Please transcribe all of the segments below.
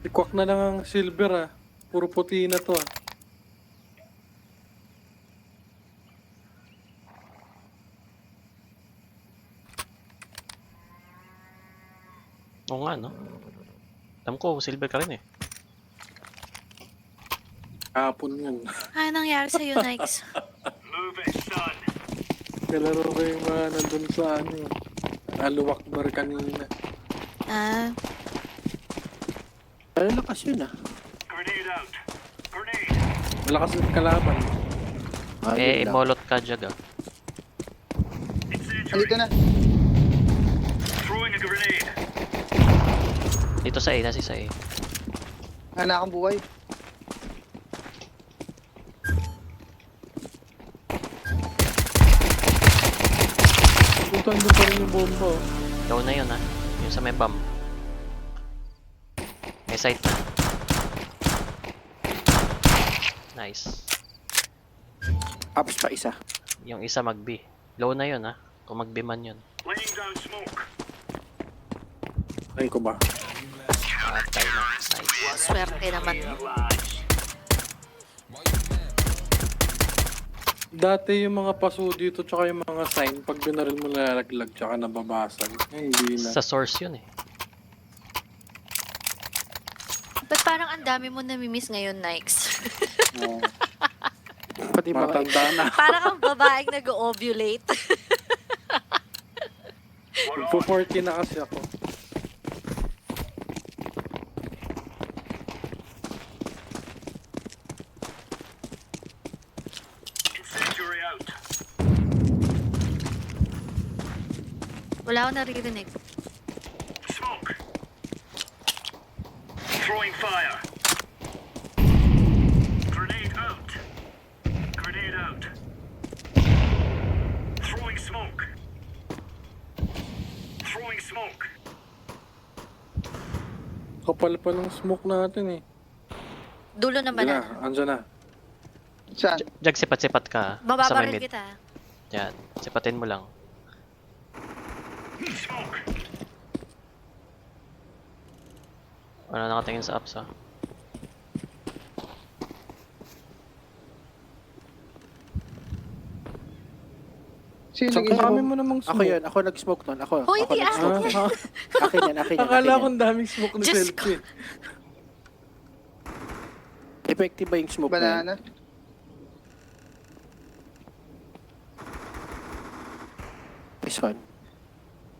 Ikwak na lang ang silver ah. Puro puti na to ah. Oo nga, no? Alam ko, silver ka rin eh. Hapon yun. Ano nangyari sa'yo, Nikes? Kalaro ko yung mga nandun sa ano eh. Aluwak bar kanina. Ah, Ano lakas yun ah. Malakas yung kalaban. Eh, molot ka, Jag ah. Andito na. Dito sa A, nasi sa A. Anak akong buhay. Punta andun pa rin yung bomba oh. Low na yun ah. Yung sa may bomb. May sight na. Nice. Ups pa isa. Yung isa mag-B. Low na yun ah. Kung mag-B man yun. Ay ko ba? Patay na. Nice. swerte naman. Dati yung mga paso dito tsaka yung mga sign, pag binaril mo nalalaglag tsaka nababasag. Eh, hindi na. Sa source yun eh. Ba't parang ang dami mo namimiss ngayon, Nikes? Oh, Pati mga matanda na. Parang ang babaeng nag-ovulate. Magpo-40 na kasi ako. Wala akong naririnig. Kapal pa ng smoke natin eh. Dulo naman Andyan na. na, andyan na. Saan? Jag, sipat-sipat ka ah. Sa may Bababaril mid. kita. Yan. Sipatin mo lang. Wala nakatingin sa apps ah. Sino Sa nag-isa kami mo? mo namang Ako smoke. yun, ako nag-smoke nun. Ako Hoy, hindi nag-smoke akin nun. Akin yan, akin yan. Akala akin ko yan. ang daming smoke na Diyos selfie. Effective ba yung smoke na yun? Banana? This one.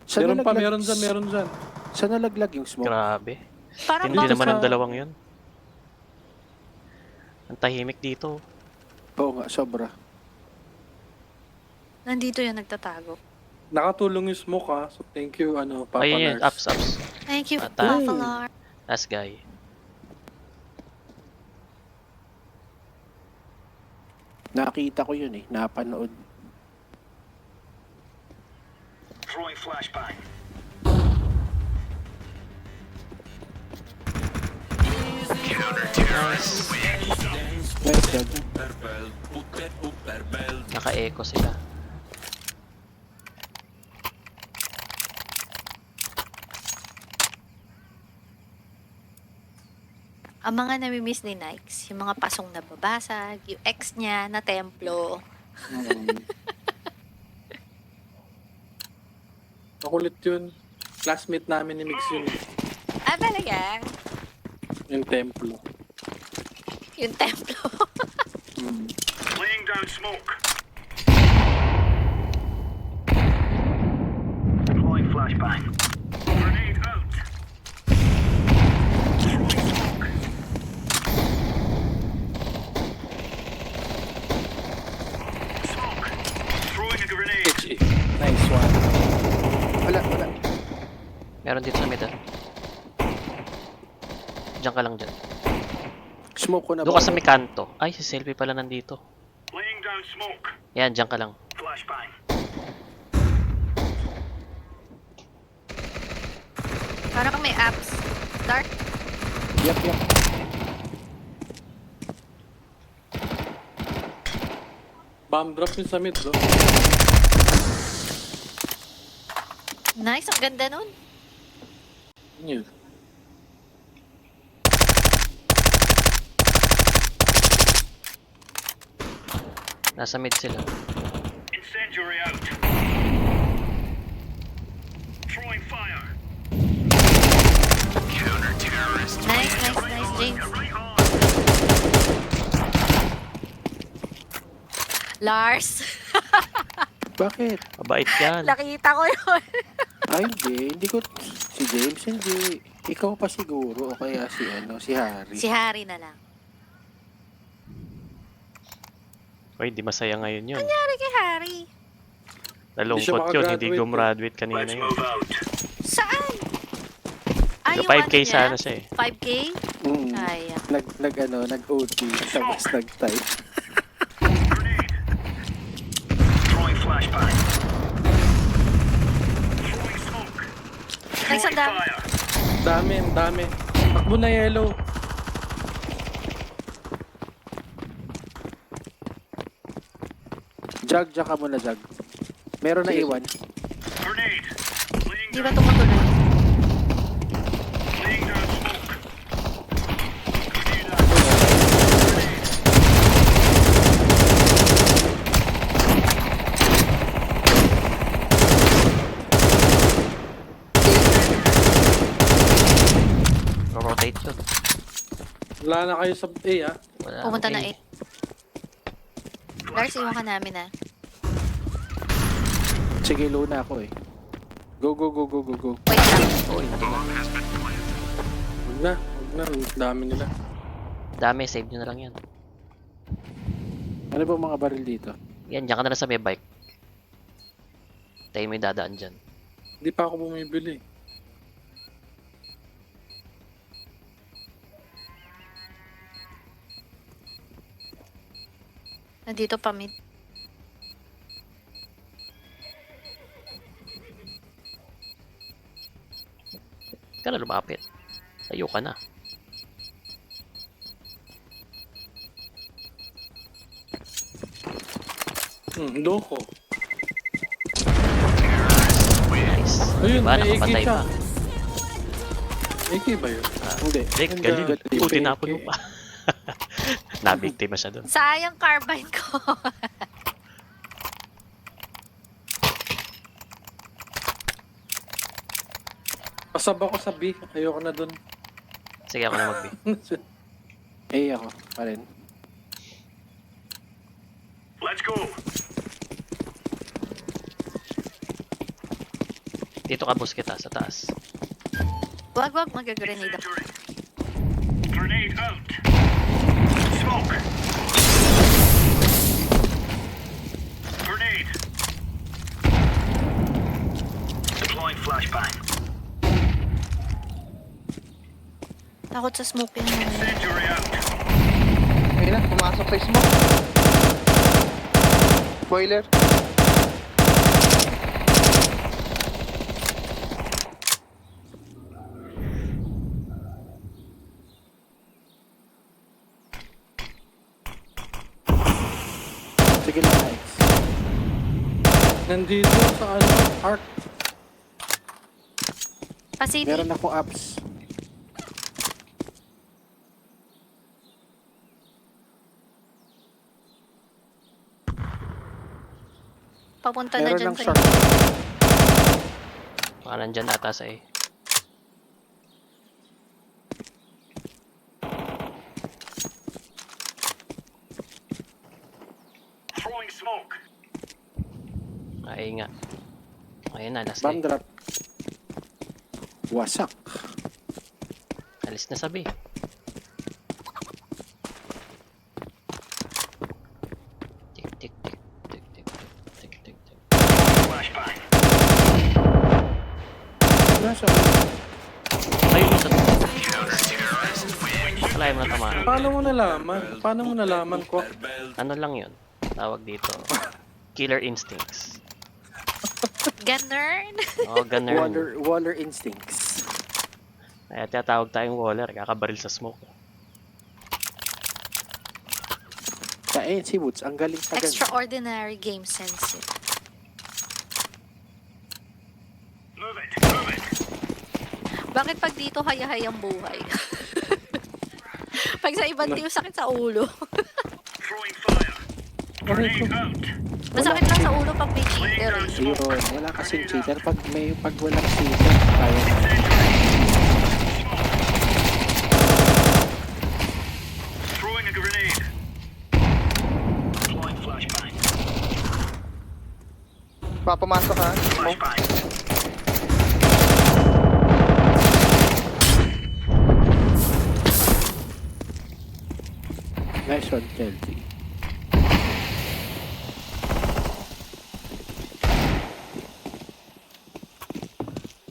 Meron pa, nalaglag- meron dyan. Saan nalaglag yung smoke? Grabe. Parang Hindi baka naman ang sa- dalawang yun. Ang tahimik dito. Oo nga, sobra. nandito yan nagtatago. Nakatulong yung smoke ah. So thank you, Papa Ayun yun, Nars. ups. Thank you, Ata. Buffalo. Last guy. Nakita ko yun eh, napanood. Nice job. Naka-echo sila. Ang mga namimiss ni Nikes, yung mga pasong nababasag, yung ex niya na templo. Makulit yun. Classmate namin ni Mix yun. Ah, talaga? Yung templo. Yung templo. Laying down smoke. flashbang. Grenade out. Smoke. Throwing a grenade. HE. Nice one. Wala. Meron dito sa middle. Diyan ka lang dyan. Smoke ko na Doon ka sa may kanto. Ay, si Selfie pala nandito. Laying down smoke. Yan, diyan ka lang. Flashbang. Parang may apps. Dark. Yep. Bomb drop yun sa mid, bro. Nice, ang ganda nun. Yun. Nasa mid sila. Incendiary out. Throwing fire. Nice, James. Right on. Lars, Bakit? Mabait yan. nakita ko yun. Ay, hindi. Hindi ko... Si James, hindi. Ikaw pa siguro. O kaya si Harry. Si Harry na lang. Uy, di masaya ngayon yun. Nangyari kay Harry. Nalungkot yun, hindi makagraduate gumraduate kanina Let's yun. move out. Saan? Ah, Yung yung 5K ano niya? sana siya eh. 5K? Mm. Ay, Nag-OT. Tapos nag-type. Grenade. Throwing flashbang. Throwing smoke. Nice, Throwing ang dami. fire. Dami. Takbo na yellow. Jug ka muna, Jug. Meron na iwan. Grenade. Laying Di ba down, tumutuloy? laying down smoke. Grenade out. Grenade. Rotate yun. Wala na kayo sa A, ah. Wala Pumunta na akong 8. Lars, iwan ka namin ah. Sige, low na ako eh. Go. Wait lang. Uy, nandun na. Huwag na. Ang dami nila. Dami, save nyo na lang yan. Ano ba mga baril dito? Yan, dyan ka na lang sa may bike. Tayo may dadaan dyan. Hindi pa ako bumibili. Nandito pa mid. Ka na lumapit. Tayo ka na. Loko. Nice. Ayun, Diba, may AK nakapatay siya. pa. AK ba yun? Hindi. Rick, Ang galing. galing. Puti na puno pa. Nabiktima siya dun. Sayang carbine ko. Pasab ako sa B. Ayoko na dun. Sige, ako na mag-B. Ako pa rin. Let's go. Dito ka, bus kita sa taas. Wag, mag-grenade ako. Incendiary. Grenade out. Smoke. Grenade. Deploying flashbang. Takot sa smoke yun. Incendiary out. Ayun na, pumasok sa smoke. Boiler. Sige lang, Alex. Nandito sa Arc. Pa-city. Meron akong apps. Papunta na Meron dyan ng sa short. Baka nandyan ata sa A. Throwing smoke. Ay nga. Ayun na, last Bomb A. drop. Wasak. Alis na sa B. Tik, tik, tik, tik, tik, tik, tik, tik. Flashbang. Nasa. Ayun na sa Wala yung natamaan. Paano mo nalaman ko? Ano lang yun? Tawag dito. Killer instincts. Ganern. Oh, ganun. Waller instincts. Kaya tinatawag tayong waller. Kakabaril sa smoke. Si Woods, ang galing sa ganun. Extraordinary game sense yun. Move it. Move it. Bakit pag dito hayahayang buhay? Pag sa ibang team, sakit sa ulo. Throwing fire. Grenade out. Masakit lang sa ulo pag may cheater eh. Ayun, wala kasing cheater. Pag walang cheater, kaya na. Throwing a grenade. Deploying flashbang. Papamasok ha. Smoke. Flashbang. Nice one, Chelsea.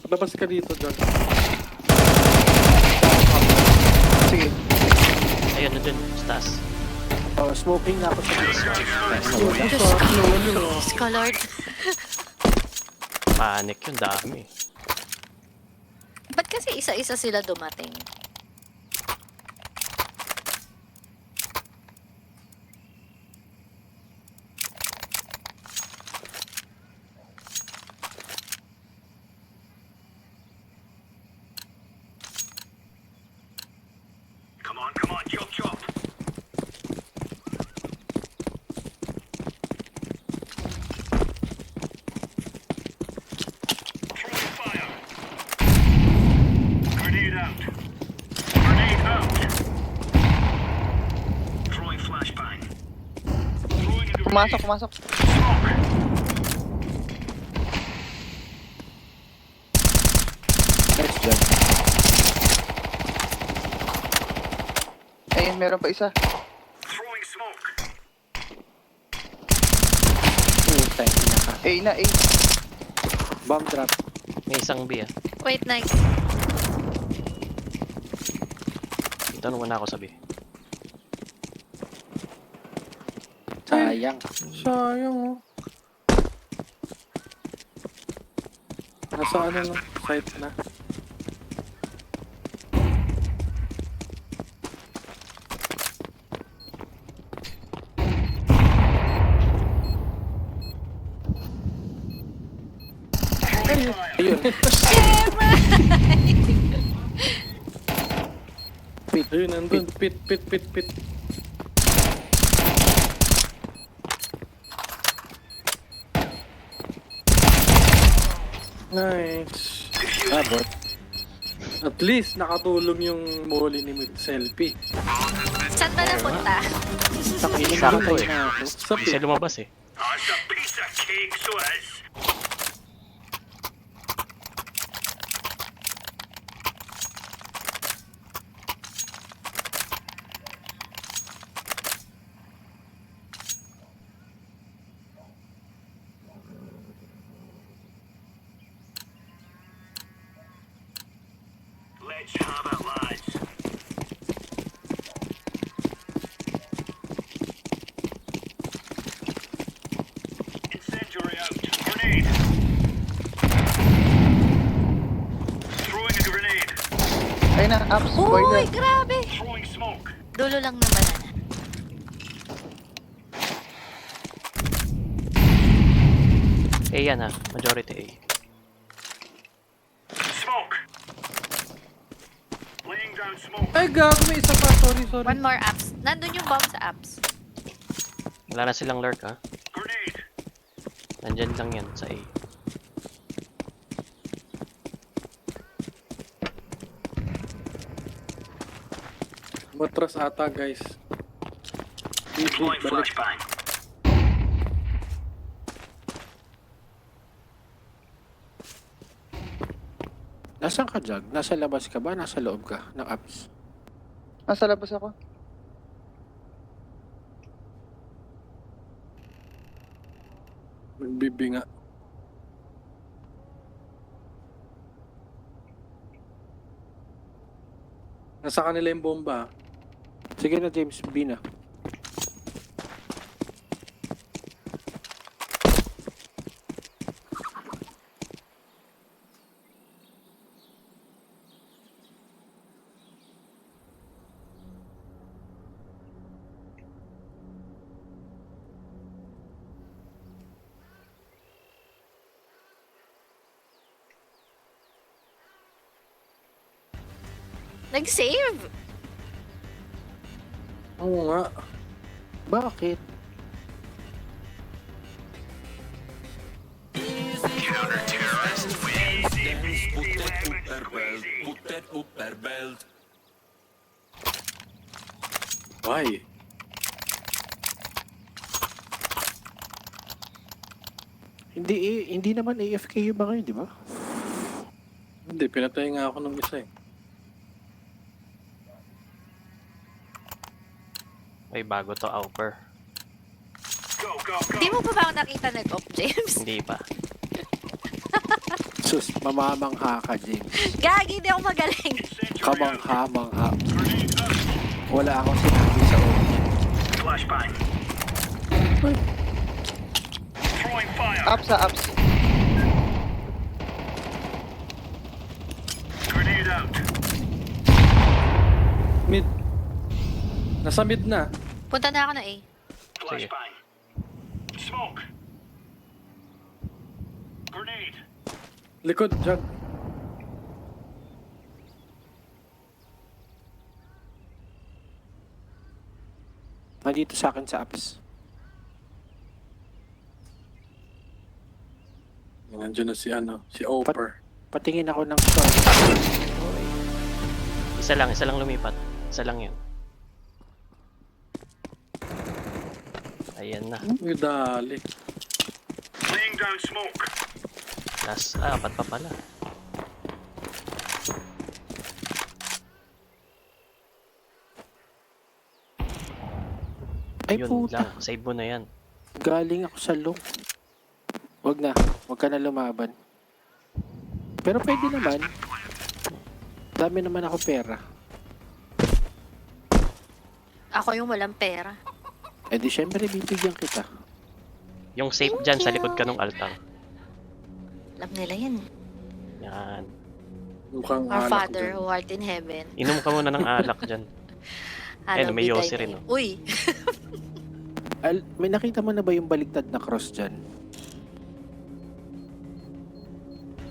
Labas ka dito, John. Sige. Ayun, nandun, sa taas. Oh, smoking na ako sa Diyos ko. Scholard. Panic yun, dami. Ba't kasi isa-isa sila dumating? Come on, chop chop. Throwing fire. Grenade out. Grenade out. Throwing flashbang. Throwing a Pumasok, grenade. pumasok. Smoke. Nice job. Ayun, meron pa isa. Throwing smoke. Time na ka. A na, A. Bomb drop. May isang B ah. Wait, nice. Dito naman ako sa B. Sayang. Sayang, oh. Nasa ano na, site na. Throwing fire. Ayun. Ayun, nandun. Pit. Nice. Abot. At least nakatulong yung molly ni Selfie. Saan ba napunta? Sakilin Sakto na eh. na ako. Sa Hindi siya pit. lumabas eh. That's a piece of cake, Suez. Let's have it, lads. Incendiary out. Grenade. Throwing a grenade. Ayun na, apps. Uy, Boiler. grabe! Throwing smoke. Dulo lang naman. A yan ha. Majority A. Smoke. Laying down smoke. Ay, gago, may isa pa. Sorry. One more apps. Nandun yung bomb sa apps. Wala na silang lurk ha. Grenade. Nandyan lang yan sa A. Matras ata, guys. Deploying Balik. flashbang. Nasaan ka, Jag? Nasa labas ka ba? Nasa loob ka ng apps? Nasa labas ako. Magbibinga. Nasa kanila yung bomba. Sige na, James. B na. Nag-save! Oo nga. Bakit? Why? Hindi naman AFK yung mga yun, di ba? Hindi, pinatay nga ako ng isa eh. Ay, bago to, Auper. Go, go, go. Hindi mo pa ba ako nakita nag-off, James? Hindi pa. Sus, mamamangha ka, James. Gagi, hindi ako magaling. Incendiary out. Kamangha-mangha. Grenade out. Wala akong sinabi sa OG. Flashbang. Throwing fire. Ups sa ups. Grenade out. Mid. Nasa mid na. Punta na ako na A. Flashbang. Smoke. Grenade. Likod, Jug. Nandito sa akin sa apps. Nandiyan na si si Oper. Patingin ako ng shot. Isa lang lumipat. Isa lang yun. Ayan na. Uy, dali. Laying down smoke. Apat pa pala. Ay Yun puta, lang. Save mo na yan. galing ako sa long. Wag ka na lumaban. Pero pwede naman. Dami naman ako pera. Ako yung walang pera. Eh di syempre bibigyan kita. Yung safe dyan sa likod ka ng altar. Alam nila yan. Yan. Mukhang Our alak Father dyan. who art in heaven. Inom ka muna ng alak dyan. Hallowed may be thy Yossi rin, name. oh. Uy! May nakita mo na ba yung baligtad na cross dyan?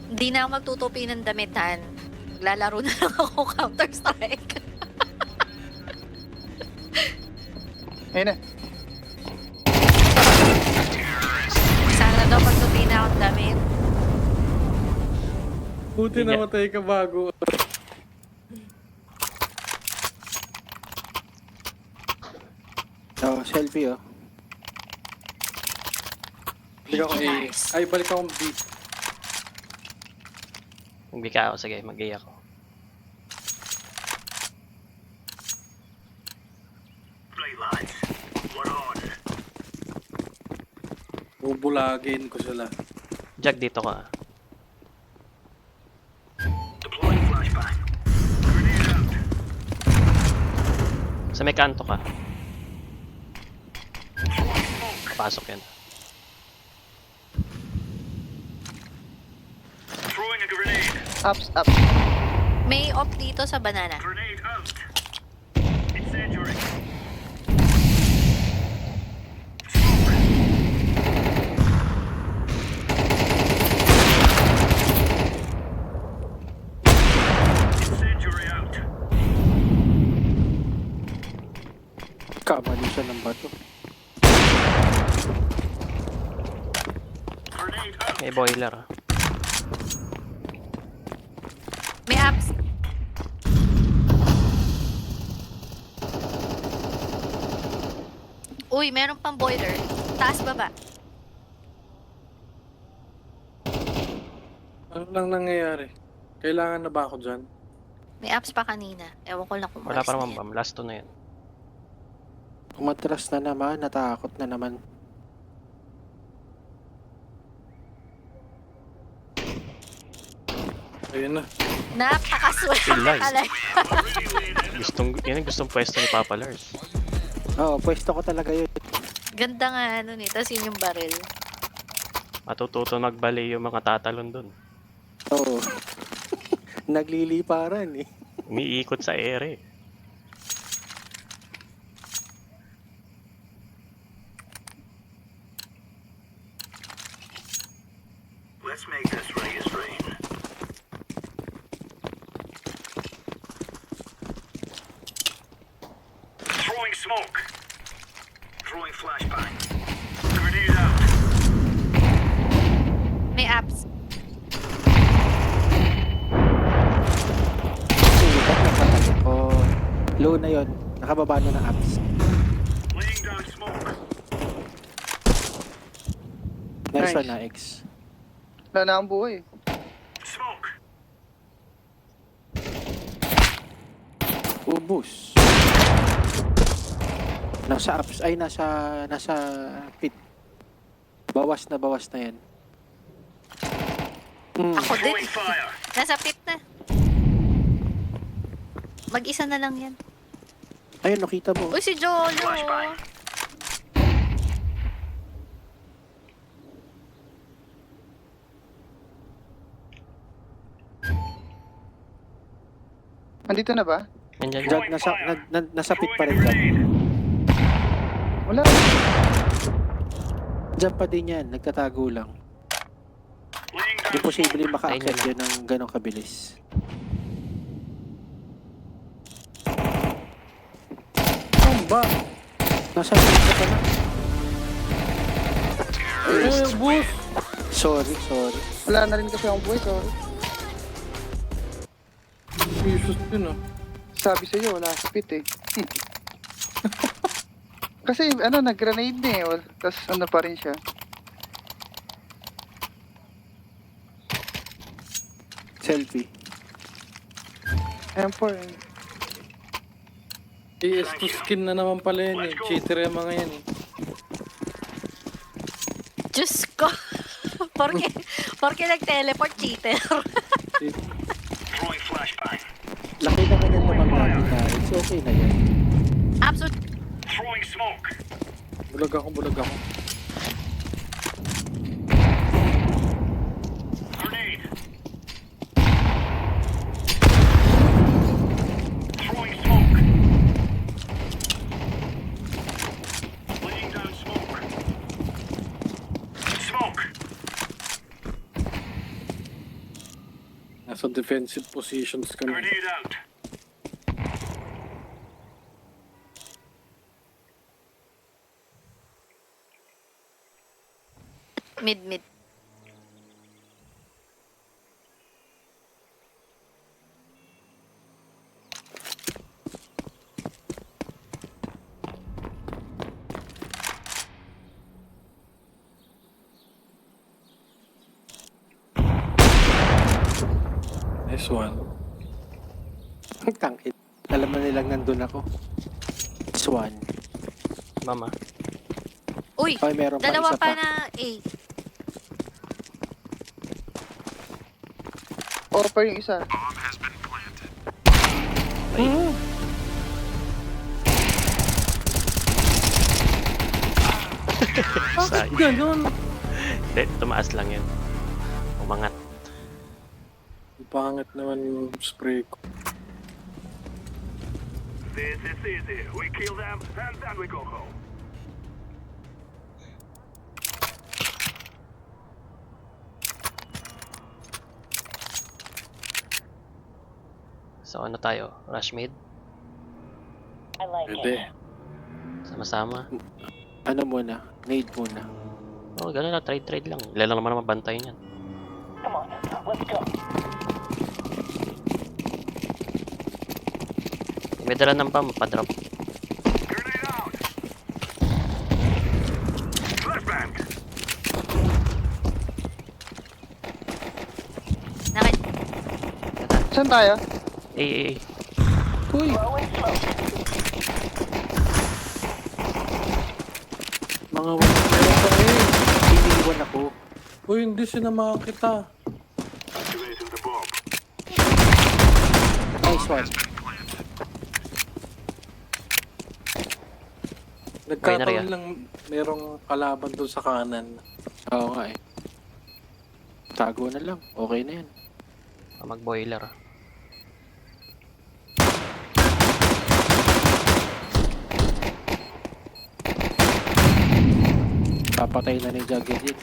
Hindi na ako magtutupi ng damitan. Maglalaro na lang ako Counter-Strike. Ayun na. Sana daw magtupi na akong damit. Buti Hindi. namatay ka bago. Oh, selfie oh. Balik ako A. Nice. Ay, balik akong B. Hindi ka ako. Sige, mag-i ako. Play lads. We're on. Bubulagin ko sila. Jack, dito ka. Deploying flashbang. Grenade out. Sa may kanto ka. Throwing smoke. Papasok yan. Throwing a grenade. Ups, ups. May off dito sa banana. Grenade out. Incendiary. Smoke. Incendiary out. Kamali siya ng bato. Grenade out. May boiler. Ah. May apps. Uy, meron pang boiler. Taas baba. Ano lang nangyayari? Kailangan na ba ako dyan? May apps pa kanina. Ewan ko lang kung Wala umalis pa na naman yan. bam. Last 2 na yan. Umatras na naman, natakot na naman. Ayun na. Napakaswerte Pilay. talaga. Yan ang gustong pwesto ni Papa Lars. Oo, pwesto ko talaga yun. Ganda nga ano nito, yun yung baril. Matututo magbali yung mga tatalon dun. Oo. Nagliliparan eh. Umiikot sa ere. Let's make this rain. Low na yon. Nakababa na ng apps. Laying down smoke. Nice Nice. one na, X. Wala na akong buhay. Smoke. Ubus. Nasa apps, ay nasa pit. Bawas na yan. Ako din. Throwing fire. Nasa pit na. Mag-isa na lang yan. Ayun, nakita mo. Uy, si Jolo. Flashbang. Andito na ba? Nandyan. Jag, nasa pit pa rin dyan. Wala. Dyan pa din yan, nagtatago lang. Laying Hindi down posible smoke. maka-accept Ayun yan ng ganong kabilis. Tamba! Nasa pit ka pa na. Bus! Sorry. Wala na rin kasi akong buhay. Sorry. Jesus din ah. Sabi sa'yo, wala sa pit eh. Kasi ano, nag-grenade na eh. Tapos ano pa rin siya. Selfie. M4 eh. PS2 skin na naman pala yan eh. Cheater yung mga yan eh. Diyos ko. Porke nag-teleport cheater. Throwing flashbang. Laki naman yan naman natin na. It's okay na yan. Absolute. Throwing smoke. Bulag ako. Grenade. Throwing smoke. Laying down smoke. Smoke. Nasa defensive positions ka na. Grenade out. Mid. Nice one. Ang tangkit. Alam na nilang nandun ako. Swan. Mama. Uy, Okay, meron pa dalawa isa pa pa. na A. Offer yung isa. Bakit ganun? Hindi, tumaas lang yun. Umangat. Ang pangit naman yung spray ko. This is easy. We kill them and then we go home. So ano tayo? Rush mid? Pwede. Sama-sama? Ano muna? Nade muna. Oo, gano'n lang. Trade lang. Ilan lang naman mabantay niyan. May dala ng pam, pa-drop. Grenade out. Flashbang. Nakit. Saan tayo? Eh. Uy! Mga wala pa eh. Iniwan ako. Uy, hindi sinamahan kita. Activating the bomb. Nice one. Nagkataon lang merong kalaban doon sa kanan. Oo nga eh. Tago na lang. Okay na yan. Mag-boiler. Papatay na ni Jughead yun.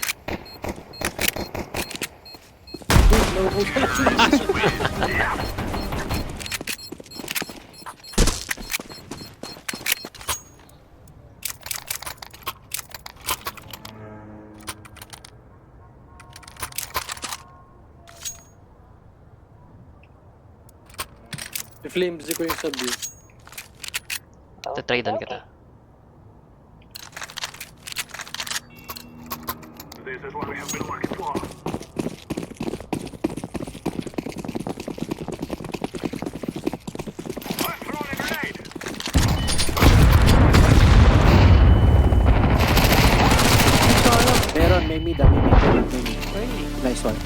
I-flames ko yung sabi. Tatradean kita. This is what we have been working for. I'm throwing a grenade. Meron, may mid. Nice one.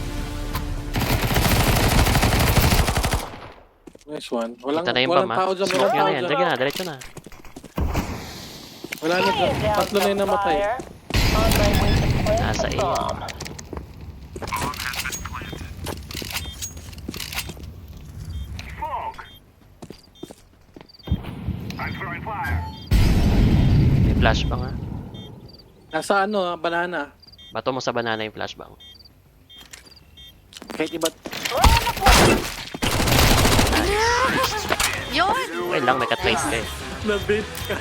Nice one. Walang, Kita na yung walang bomb, tao dyan, Smoke walang nyo tao na yan. dyan. Lagyan na, diretso na. Wala na dyan. Tatlo na yung namatay. Nasa A. Smoke. I'm throwing fire. May flashbang ha. Nasa ano, banana. Bato mo sa banana yung flashbang. Kahit iba, Yun! Okay lang, may ka-trace ka eh. Na-bait ka.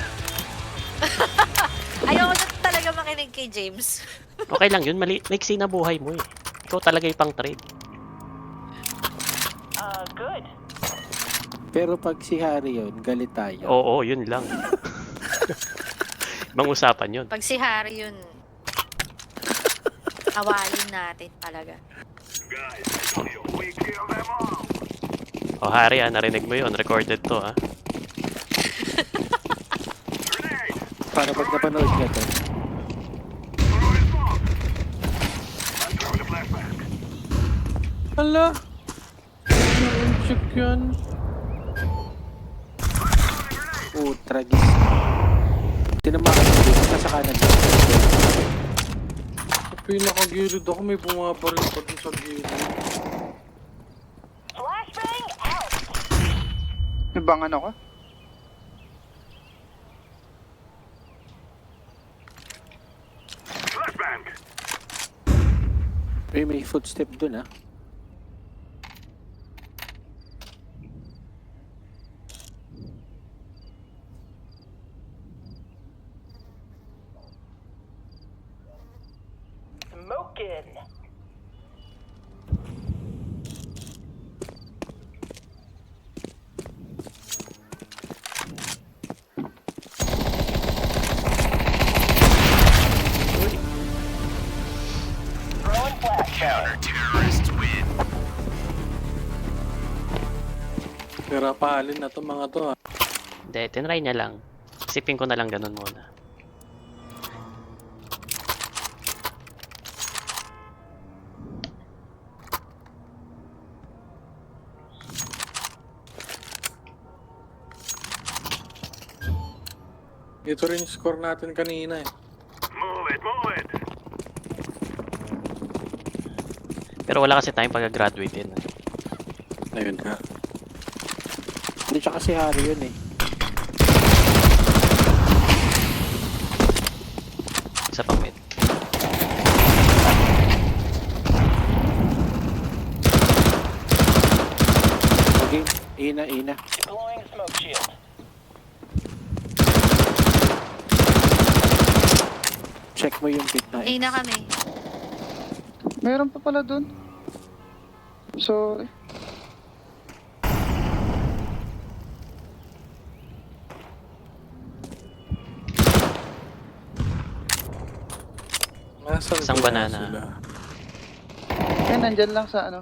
Ayoko na talaga makinig kay James. Okay lang yun, maiksi na buhay mo eh. Ikaw talaga yung pang-trade. pero pag si Harry yun, galit tayo. Oo, yun lang. Ibang usapan yun. Pag si Harry yun, awalin natin talaga. Guys, we kill them all. O Harry, narinig mo yun. Recorded to ha. Grenade. Para pag napanood ka to. Throwing smoke. I'm throwing a flashback. Hala. Check yan. Tragis. Tinamakan mo dito. Nasa kanan. Sa pinakagilid ako, may bumabaril pa dun sa gilid. Nabangan ako. Flashbang. May footstep dun ah. Pero pahalin na to mga to ha. Hindi, tinry niya lang. Isipin ko na lang ganun muna. Ito rin yung score natin kanina eh. Move it, move it. Pero wala kasi tayong pag-graduate yun. Ayun ka. Hindi siya kasi Harry yun eh. Isa pang mid. Okay, ina. Check mo yung pit na Eh na kami. Meron pa pala dun. Sorry. Nasaan Isang kaya banana. sila? Eh, nandyan lang sa ano.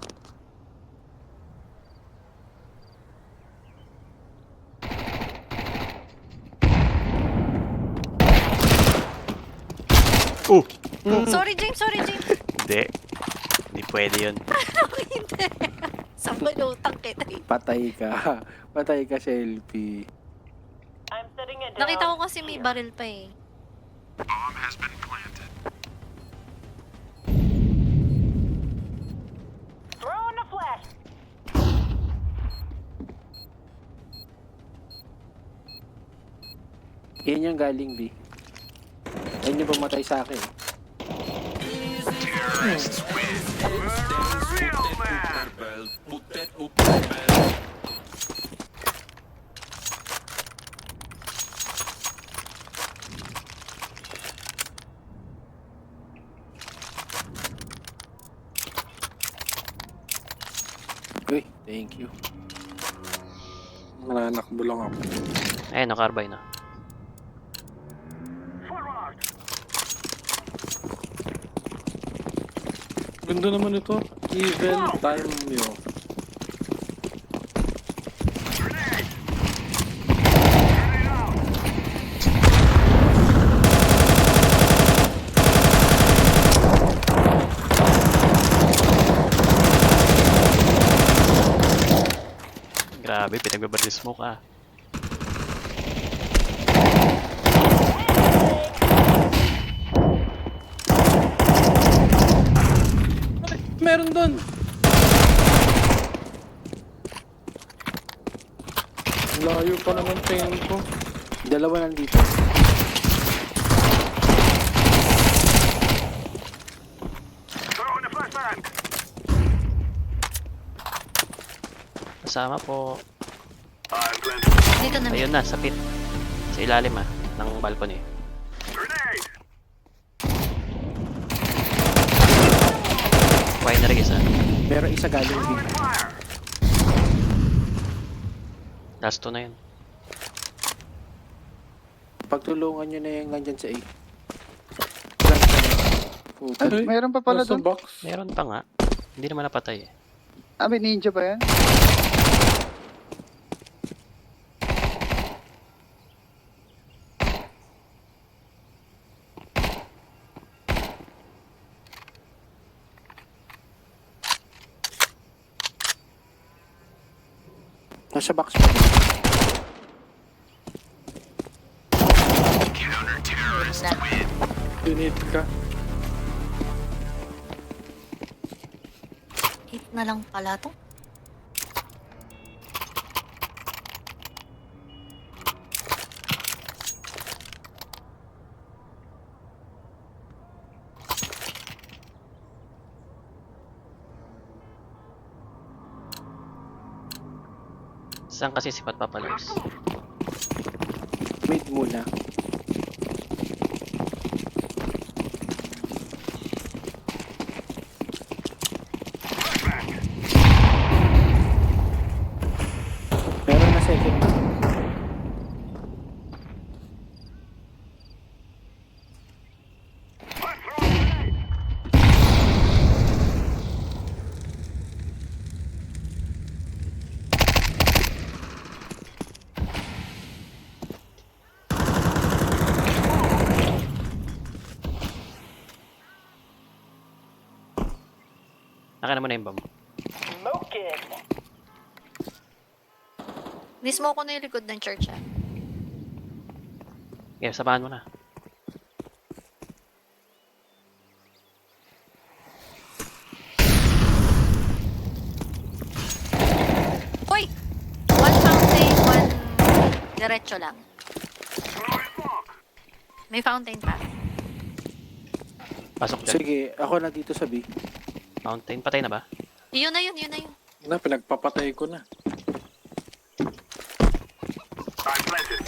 Sorry, James. Hindi. Hindi pwede yun. Hindi. Sampalutang kita eh. Patay ka. Patay ka, Shelby. Nakita ko kasi may baril pa eh. Bomb has been planted. Yan yung galing, B. Yan yung pumatay sa akin. Terrorists win. Real man. Uy, thank you. Mananakbo lang ako. Ayun, no, carbine na. Ganda naman ito. Evil time yo. Grabe, pinagbabaril smoke ah. Meron doon. Layo pa naman tingin ko. Dalawa nandito. Throwing a flashbang. Kasama po. I'm planted. Dito na. Ayun na, sa pit. Sa ilalim ah, ng balcony. Grenade. Winery isa. Pero isa galing din. Throwing fire. Last 2 na yun. Pagtulungan nyo na yung nandyan sa A. Puta. Ay, Mayroon pa pala nasa doon. box. Meron pa nga. Hindi naman napatay eh. Ah, may ninja ba yan? Nasa box pa. Na. Pinit ka. Hit na lang pala to. Saan kasi si Patpapalers? Mid muna. Meron na second na. I'm throwing a grenade. Naka na mo na yung bomb. Nismo ko na yung likod ng church ah. Okay, sabahan mo na. Hoy! One fountain, one diretso lang. Throwing smoke. May fountain pa. Pasok dyan. Sige, ako na dito sa B. Mountain, patay na ba? Yun na yun, yun na yun. Na, pinagpapatay ko na. I'm planted.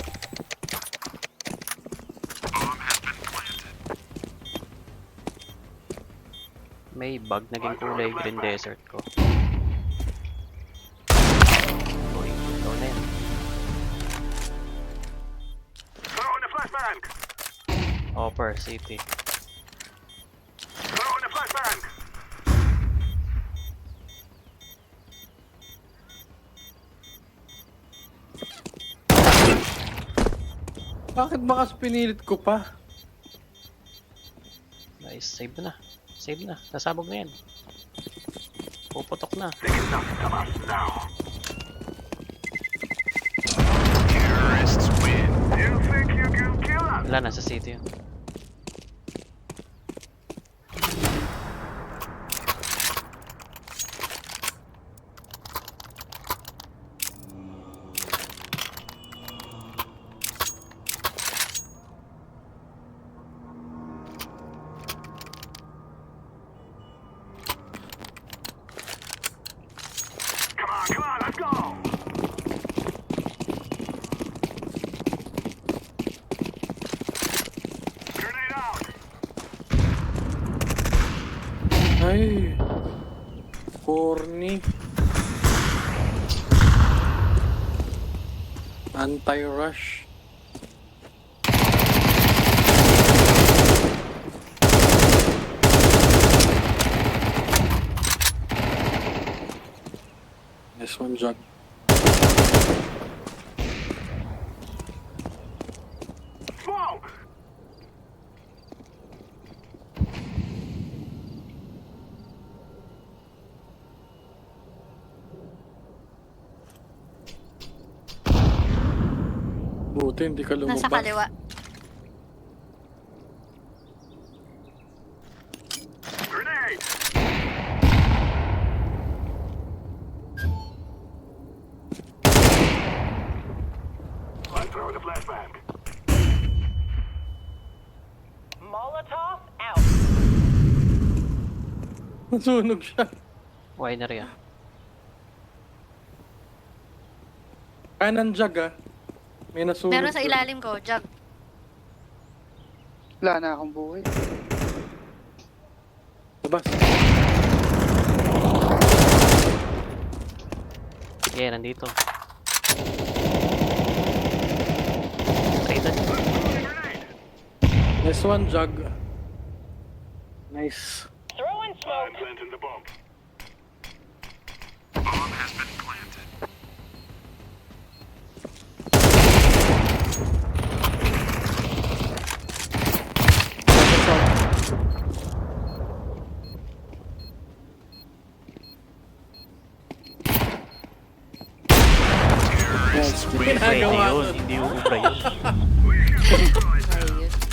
May bug naging kulay green desert ko. Uy, ikaw na yan. Throwing a flashbang. Upper city. Throwing a flashbang. Bakit ba kasi pinilit ko pa? Nice, save na. Save na. Nasabog na yan. Puputok na. They cannot stop us now. You think you can kill us? Wala, nasa city yun. Come on, let's go. Grenade out. Ay. Corny. Anti-rush. Nice one, Jug. Smoke! Buti, hindi ka lumabas. Nasa kaliwa. Grenade! I'm throwing a flashbang. Molotov out. Nasunog siya. Winery ah. Kanan, Jug, ah. May nasunog. Meron sa doon. ilalim ko, Jug. Wala na akong buhay. Labas. Yeah, nandito. Traded. Nice one, Jug. Nice. Throwing I'm smoke. planting the bomb. Yes, Pwede Ginagawa yun, nun. hindi ubra yun. Ayun.